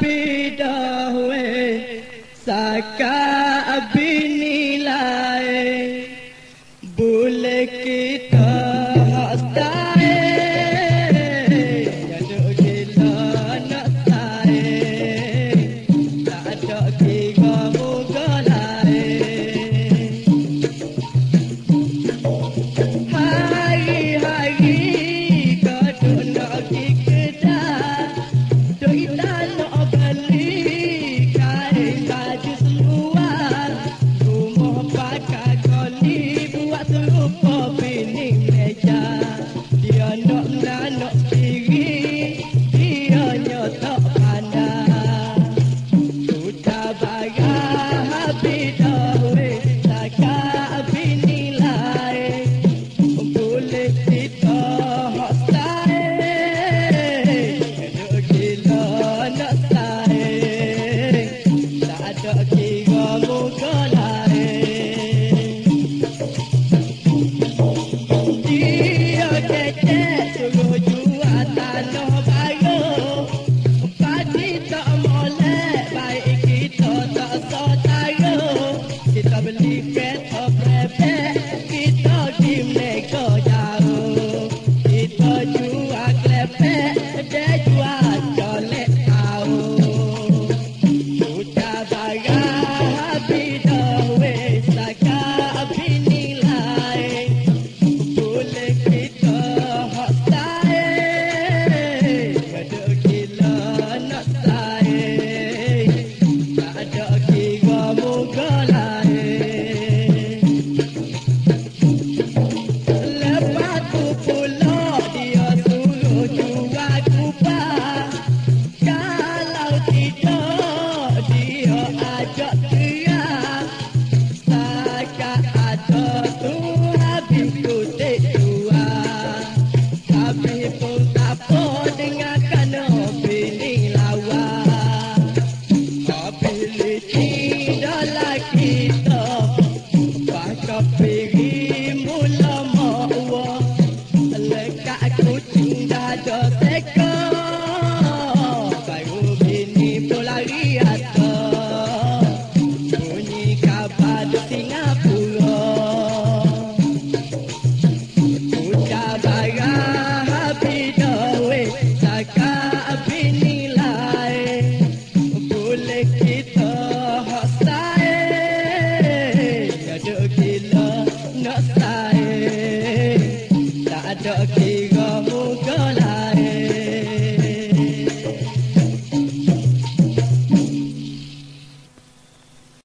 bidah we saka binilai boleh kita hastai jadu gila nak tai tak ada kira mugalai hari-hari kadang nak kita doi tak nak beli kain baju seluar rumah pakai koli buat serupa bini meja dia nak sendiri dia tak pandang sudah bayar habis dah takkan bini lain boleh kita hastai gila nak sai tak ada kira muka lain dia kecek suruh jual tanah baru padi tak molek baik kita tak saudara kita beli kereta brebek kita di mereka jauh kita jual klepek dia jual colek tahu sudah bayar habis dah weh saka binilai boleh kita hastai ada gila nak sai tak ada kira muka lain lepas tu pula dia suruh jual kupang kalau tidak dia ajak teriak setakat ada tu habis kutip jual habis pun tak apa dengarkan opini lawan habis licin dalam kita pakai pergi mula mawa lekat kucing dada teka baru bini lari atas bunyi kabar di Singapura sudah bayar habis dah weh saka binilai boleh kita hastai ada gila nak sai tak ada kira